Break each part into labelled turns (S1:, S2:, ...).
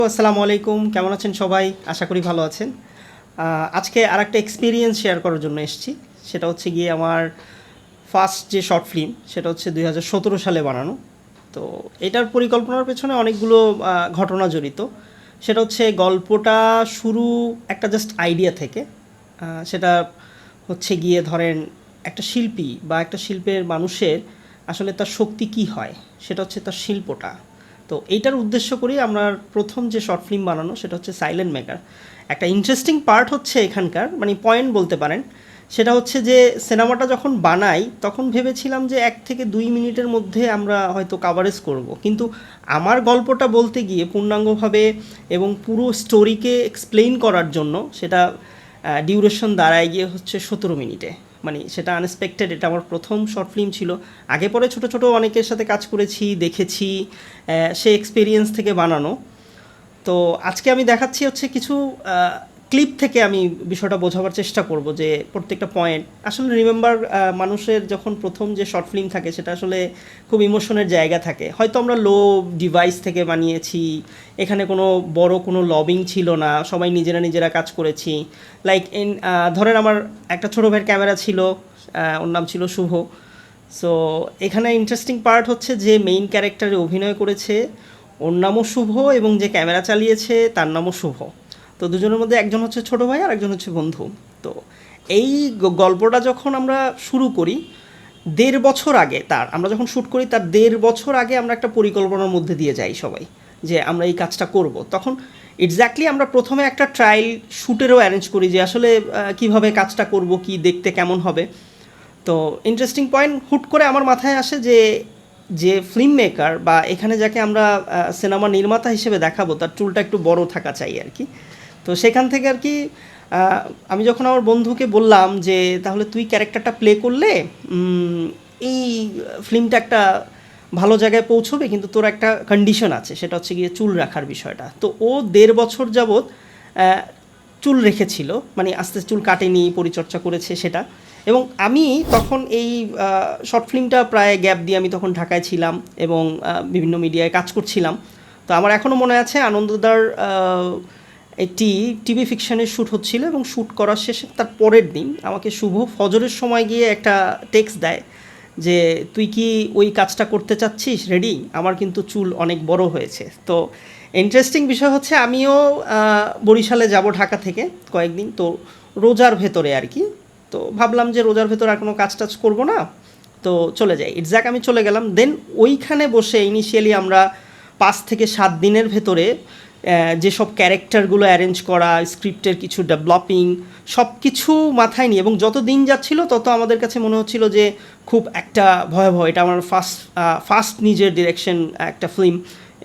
S1: আসসালামু আলাইকুম, কেমন আছেন সবাই? আশা করি ভালো আছেন। আজকে আরেকটা এক্সপেরিয়েন্স শেয়ার করার জন্য এসেছি। সেটা হচ্ছে গিয়ে আমার ফার্স্ট যে শর্ট ফিল্ম, সেটা হচ্ছে 2017 সালে বানানো। তো এটার পরিকল্পনার পেছনে অনেকগুলো ঘটনা জড়িত। সেটা হচ্ছে গল্পটা শুরু একটা জাস্ট আইডিয়া থেকে। সেটা হচ্ছে গিয়ে ধরেন একটা শিল্পী বা একটা শিল্পের মানুষের আসলে তার শক্তি কী হয়, সেটা হচ্ছে তার শিল্পটা। তো এইটার উদ্দেশ্য করেই আমরা প্রথম যে শর্ট ফিল্ম বানানো সেটা হচ্ছে সাইলেন্ট মেকার। একটা ইন্টারেস্টিং পার্ট হচ্ছে এখানকার, মানে পয়েন্ট বলতে পারেন, সেটা হচ্ছে যে সিনেমাটা যখন বানাই তখন ভেবেছিলাম যে 1 থেকে 2 মিনিটের মধ্যে আমরা হয়তো কাভারেজ করব, কিন্তু আমার গল্পটা বলতে গিয়ে পূর্ণাঙ্গভাবে এবং পুরো স্টোরিকে এক্সপ্লেইন করার জন্য সেটা ডিউরেশন দাঁড়ায় গিয়ে হচ্ছে 17 মিনিটে। মানে সেটা আনএক্সপেক্টেড, এটা আমার প্রথম শর্ট ফিল্ম ছিল। আগে পরে ছোট ছোট অনেকের সাথে কাজ করেছি, দেখেছি, সে এক্সপিরিয়েন্স থেকে বানানো। তো আজকে আমি দেখাচ্ছি হচ্ছে কিছু ক্লিপ থেকে আমি বিষয়টা বোঝাবার চেষ্টা করব যে প্রত্যেকটা পয়েন্ট আসলে রিমেম্বার। মানুষের যখন প্রথম যে শর্ট ফিল্ম থাকে সেটা আসলে খুব ইমোশনের জায়গা থাকে। হয়তো আমরা লো ডিভাইস থেকে বানিয়েছি, এখানে কোনো বড় কোনো লবিং ছিল না, সবাই নিজেরা নিজেরা কাজ করেছি। লাইক ধরেন আমার একটা ছোটো ভাইয়ের ক্যামেরা ছিল, ওর নাম ছিল শুভ। সো এখানে ইন্টারেস্টিং পার্ট হচ্ছে যে মেইন ক্যারেক্টারে অভিনয় করেছে, ওর নামও শুভ, এবং যে ক্যামেরা চালিয়েছে তার নামও শুভ। তো দুজনের মধ্যে একজন হচ্ছে ছোটো ভাই আর একজন হচ্ছে বন্ধু। তো এই গল্পটা যখন আমরা শুরু করি 1.5 বছর আগে, আমরা যখন শ্যুট করি তার 1.5 বছর আগে আমরা একটা পরিকল্পনার মধ্যে দিয়ে যাই সবাই, যে আমরা এই কাজটা করব। তখন এক্স্যাক্টলি আমরা প্রথমে একটা ট্রায়াল শ্যুটেরও অ্যারেঞ্জ করি যে আসলে কীভাবে কাজটা করব, কি দেখতে কেমন হবে। তো ইন্টারেস্টিং পয়েন্ট হুট করে আমার মাথায় আসে যে যে ফিল্ম মেকার বা এখানে যাকে আমরা সিনেমা নির্মাতা হিসেবে দেখাবো তার চুলটা একটু বড় থাকা চাই আর কি। তো সেখান থেকে আর কি আমি যখন আমার বন্ধুকে বললাম যে তাহলে তুই ক্যারেক্টারটা প্লে করলে এই ফিল্মটা একটা ভালো জায়গায় পৌঁছবে, কিন্তু তোর একটা কন্ডিশন আছে, সেটা হচ্ছে গিয়ে চুল রাখার বিষয়টা। তো ও 1.5 বছর যাবৎ চুল রেখেছিল, মানে আস্তে চুল কাটেনি, পরিচর্যা করেছে সেটা। এবং আমি তখন এই শর্ট ফিল্মটা প্রায় গ্যাপ দিয়ে আমি তখন ঢাকায় ছিলাম এবং বিভিন্ন মিডিয়ায় কাজ করছিলাম। তো আমার এখনও মনে আছে আনন্দদার একটি টিভি ফিকশনের শ্যুট হচ্ছিল, এবং শ্যুট করার শেষে তার পরের দিন আমাকে শুভ ফজরের সময় গিয়ে একটা টেক্সট দেয় যে তুই কি ওই কাজটা করতে চাচ্ছিস, রেডি? আমার কিন্তু চুল অনেক বড় হয়েছে। তো ইন্টারেস্টিং বিষয় হচ্ছে আমিও বরিশালে যাব ঢাকা থেকে কয়েকদিন, তো রোজার ভেতরে আর কি। তো ভাবলাম যে রোজার ভেতর আর কোনো কাজ টাজ করবো না, তো চলে যাই। এক্স্যাক্ট আমি চলে গেলাম। দেন ওইখানে বসে ইনিশিয়ালি আমরা 5 থেকে 7 দিনের ভেতরে যেসব ক্যারেক্টারগুলো অ্যারেঞ্জ করা, স্ক্রিপ্টের কিছু ডেভেলপিং, সব কিছু মাথায় নিয়ে, এবং যত দিন যাচ্ছিল তত আমাদের কাছে মনে হচ্ছিল যে খুব একটা ভয়াবহ, এটা আমার ফার্স্ট নিজের ডিরেকশন একটা ফিল্ম,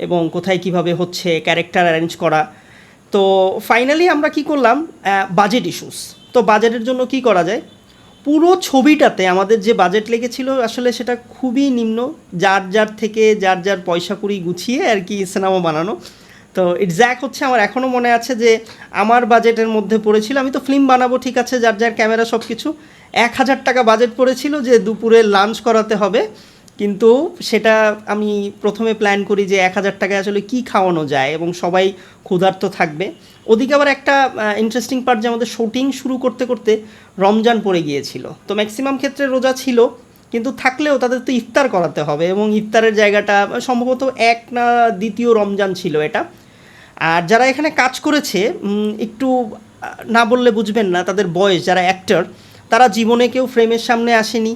S1: এবং কোথায় কিভাবে হচ্ছে ক্যারেক্টার অ্যারেঞ্জ করা। তো ফাইনালি আমরা কি করলাম, বাজেট ইস্যুস। তো বাজেটের জন্য কি করা যায়, পুরো ছবিটাতে আমাদের যে বাজেট লেগেছিল আসলে সেটা খুবই নিম্ন, যার যার থেকে যার যার পয়সা কুড়ি গুছিয়ে আর কি সিনেমা বানানো। তো এক্স্যাক্ট হচ্ছে আমার এখনও মনে আছে যে আমার বাজেটের মধ্যে পড়েছিল, আমি তো ফিল্ম বানাবো ঠিক আছে, যার যার ক্যামেরা সব কিছু, 1,000 টাকা বাজেট পড়েছিল যে দুপুরে লাঞ্চ করাতে হবে। কিন্তু সেটা আমি প্রথমে প্ল্যান করি যে 1,000 টাকায় আসলে কী খাওয়ানো যায় এবং সবাই ক্ষুধার্ত থাকবে। ওদিকে আবার একটা ইন্টারেস্টিং পার্ট যে আমাদের শুটিং শুরু করতে করতে রমজান পড়ে গিয়েছিল। তো ম্যাক্সিমাম ক্ষেত্রে রোজা ছিল, কিন্তু থাকলেও তাদের তো ইফতার করাতে হবে, এবং ইফতারের জায়গাটা সম্ভবত এক না দ্বিতীয় রমজান ছিল এটা। আর যারা এখানে কাজ করেছে একটু না বললে বুঝবেন না, তাদের বয়স, যারা অ্যাক্টর, তারা জীবনে কেউ ফ্রেমের সামনে আসেনি।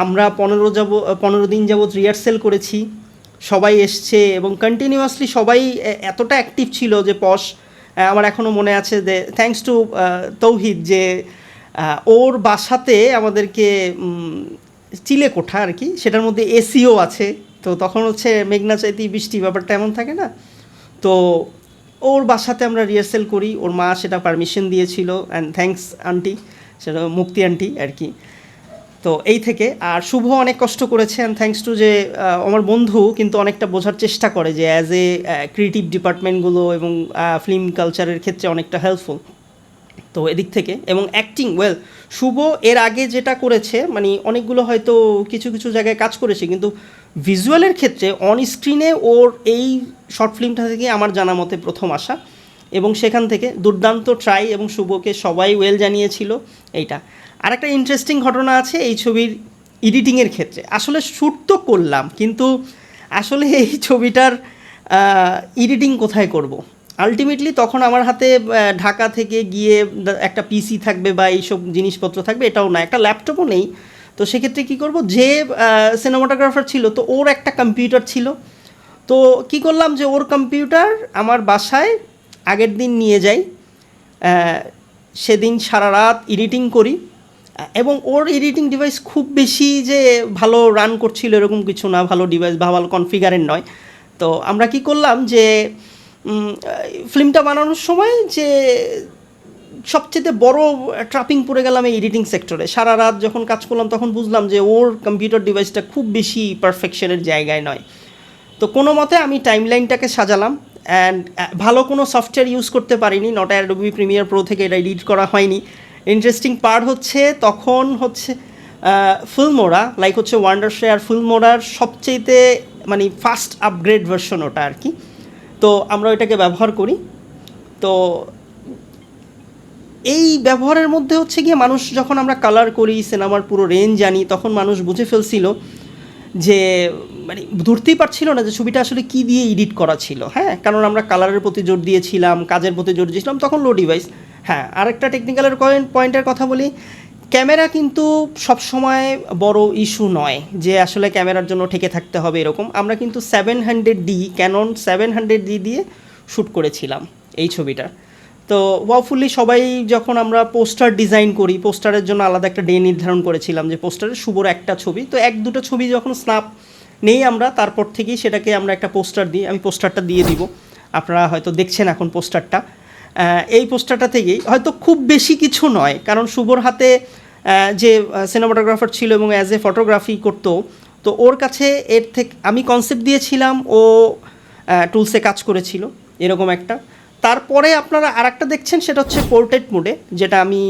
S1: আমরা 15 দিন যাবৎ রিহার্সেল করেছি, সবাই এসছে এবং কন্টিনিউয়াসলি সবাই এতটা অ্যাক্টিভ ছিল যে আমার এখনও মনে আছে যে থ্যাঙ্কস টু তৌহিদ, যে ওর বাসাতে আমাদেরকে চিলে কোঠা আর কি, সেটার মধ্যে এসিও আছে। তো তখন হচ্ছে মেঘনা চাইতেই বৃষ্টি, ব্যাপারটা এমন থাকে না। তো ওর বাসাতে আমরা রিহার্সেল করি, ওর মা সেটা পারমিশন দিয়েছিল, অ্যান্ড থ্যাঙ্কস আন্টি, সেটা মুক্তি আন্টি আর কি। তো এই থেকে আর শুভ অনেক কষ্ট করেছে, অ্যান্ড থ্যাঙ্কস টু যে আমার বন্ধু কিন্তু অনেকটা বোঝার চেষ্টা করে যে অ্যাজ এ ক্রিয়েটিভ ডিপার্টমেন্টগুলো এবং ফিল্ম কালচারের ক্ষেত্রে অনেকটা হেল্পফুল। তো এদিক থেকে এবং অ্যাক্টিং শুভ এর আগে যেটা করেছে, মানে অনেকগুলো হয়তো কিছু কিছু জায়গায় কাজ করেছে, কিন্তু ভিজুয়ালের ক্ষেত্রে অন স্ক্রিনে ওর এই শর্ট ফিল্মটা থেকে আমার জানা মতে প্রথম আসা, এবং সেখান থেকে দুর্দান্ত ট্রাই, এবং শুভকে সবাই ওয়েল জানিয়েছিল এইটা। আর একটা ইন্টারেস্টিং ঘটনা আছে এই ছবির এডিটিংয়ের ক্ষেত্রে। আসলে শ্যুট তো করলাম, কিন্তু আসলে এই ছবিটার এডিটিং কোথায় করব। আলটিমেটলি তখন আমার হাতে ঢাকা থেকে গিয়ে একটা পিসি থাকবে বা এইসব জিনিসপত্র থাকবে এটাও না, একটা ল্যাপটপও নেই। তো সেক্ষেত্রে কী করব, যে সিনেমাটোগ্রাফার ছিল তো ওর একটা কম্পিউটার ছিল। তো কি করলাম যে ওর কম্পিউটার আমার বাসায় আগের দিন নিয়ে যাই, সেদিন সারা রাত এডিটিং করি। এবং ওর এডিটিং ডিভাইস খুব বেশি যে ভালো রান করছিল এরকম কিছু না, ভালো ডিভাইস বা ভালো কনফিগারের নয়। তো আমরা কি করলাম যে ফিল্মটা বানানোর সময় যে সবচেয়ে বড় ট্রাপিং পড়ে গেলাম এই এডিটিং সেক্টরে। সারা রাত যখন কাজ করলাম তখন বুঝলাম যে ওর কম্পিউটার ডিভাইসটা খুব বেশি পারফেকশনের জায়গায় নয়। তো কোনো মতে আমি টাইমলাইনটাকে সাজালাম, অ্যান্ড ভালো কোনো সফটওয়্যার ইউজ করতে পারিনি, নট অ্যাডোবি প্রিমিয়ার প্রো থেকে এটা এডিট করা হয়নি। ইন্টারেস্টিং পার্ট হচ্ছে তখন হচ্ছে ফিল্মোরা লাইক হচ্ছে ওয়ান্ডারশেয়ার ফিল্মোরার সবচেয়েতে মানে ফাস্ট আপগ্রেড ভার্সন ওটা আর কি। তো আমরা ওইটাকে ব্যবহার করি। তো এই ব্যবহারের মধ্যে হচ্ছে গিয়ে মানুষ যখন আমরা কালার করি, সিনেমার পুরো রেঞ্জ জানি, তখন মানুষ বুঝে ফেলছিল যে মানে ধরতেই পারছিল না যে ছবিটা আসলে কী দিয়ে এডিট করা ছিল। হ্যাঁ, কারণ আমরা কালারের প্রতি জোর দিয়েছিলাম, কাজের প্রতি জোর দিয়েছিলাম, তখন লো ডিভাইস। হ্যাঁ, আরেকটা টেকনিক্যালের পয়েন্টের কথা বলি, ক্যামেরা কিন্তু সবসময় বড় ইস্যু নয় যে আসলে ক্যামেরার জন্য ঠেকে থাকতে হবে এরকম। আমরা কিন্তু 700D ক্যানন 700D দিয়ে শ্যুট করেছিলাম এই ছবিটা। তো ওয়াফুলি সবাই যখন আমরা পোস্টার ডিজাইন করি, পোস্টারের জন্য আলাদা একটা ডে নির্ধারণ করেছিলাম যে পোস্টারের শুভর একটা ছবি, তো এক দুটো ছবি যখন স্ন্যাপ নেই আমরা, তারপর থেকেই সেটাকে আমরা একটা পোস্টার দিই। আমি পোস্টারটা দিয়ে দিব, আপনারা হয়তো দেখছেন এখন পোস্টারটা। এই পোস্টারটা থেকেই হয়তো খুব বেশি কিছু নয়, কারণ শুভর হাতে যে সিনেমাটোগ্রাফার ছিল এবং অ্যাজ এ ফটোগ্রাফি করতো, তো ওর কাছে এর থেকে আমি কনসেপ্ট দিয়েছিলাম, ও টুলসে কাজ করেছিল এরকম একটা। তারপরে আপনারা আর একটা দেখছেন, সেটা হচ্ছে পোর্ট্রেট মোডে, যেটা আমি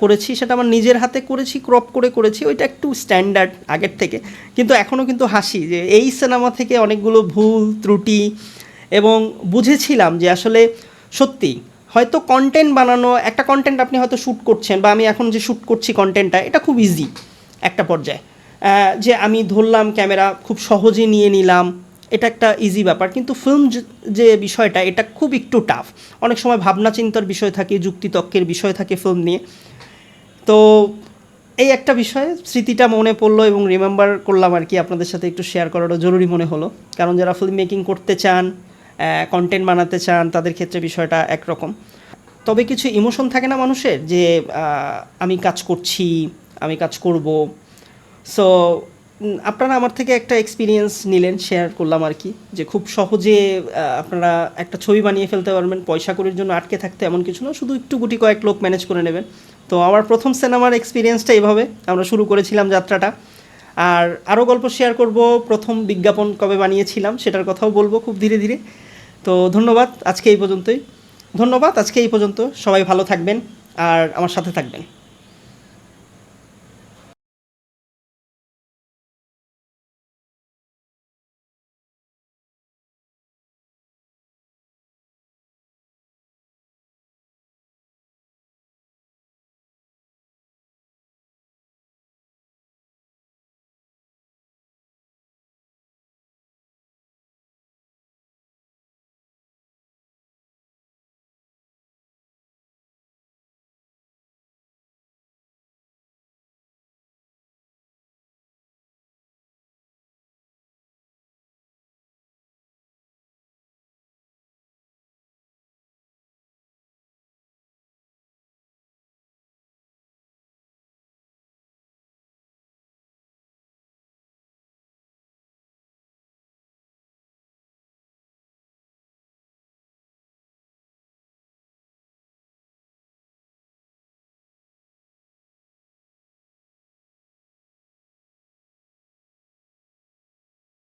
S1: করেছি, সেটা আমার নিজের হাতে করেছি, ক্রপ করে করেছি। ওইটা একটু স্ট্যান্ডার্ড আগের থেকে, কিন্তু এখনও কিন্তু হাসি যে এই সিনেমা থেকে অনেকগুলো ভুল ত্রুটি, এবং বুঝেছিলাম যে আসলে সত্যি হয়তো কন্টেন্ট বানানো, একটা কন্টেন্ট আপনি হয়তো শ্যুট করছেন, বা আমি এখন যে শ্যুট করছি কন্টেন্টটা, এটা খুব ইজি একটা পর্যায়ে, যে আমি ধরলাম ক্যামেরা খুব সহজে নিয়ে নিলাম, এটা একটা ইজি ব্যাপার। কিন্তু ফিল্ম যে বিষয়টা, এটা খুব একটু টাফ। অনেক সময় ভাবনা চিন্তার বিষয় থাকে, যুক্তিতর্কের বিষয় থাকে ফিল্ম নিয়ে। তো এই একটা বিষয় স্মৃতিটা মনে পড়লো এবং রিমেম্বার করলাম আর কি, আপনাদের সাথে একটু শেয়ার করাটা জরুরি মনে হলো। কারণ যারা ফিল্ম মেকিং করতে চান, কন্টেন্ট বানাতে চান, তাদের ক্ষেত্রে বিষয়টা একরকম। তবে কিছু ইমোশন থাকে না মানুষের, যে আমি কাজ করছি, আমি কাজ করব। সো আপনারা আমার থেকে একটা এক্সপিরিয়েন্স নিলেন, শেয়ার করলাম আর কি, যে খুব সহজে আপনারা একটা ছবি বানিয়ে ফেলতে পারবেন। পয়সা করির জন্য আটকে থাকতে এমন কিছু না, শুধু একটু গুটি কয়েক লোক ম্যানেজ করে নেবেন। তো আমার প্রথম সিনেমার এক্সপিরিয়েন্সটা এইভাবে আমরা শুরু করেছিলাম যাত্রাটা। আর আরও গল্প শেয়ার করব, প্রথম বিজ্ঞাপন কবে বানিয়েছিলাম সেটার কথাও বলবো খুব ধীরে ধীরে। তো ধন্যবাদ, আজকে এই পর্যন্তই। সবাই ভালো থাকবেন আর আমার সাথে থাকবেন।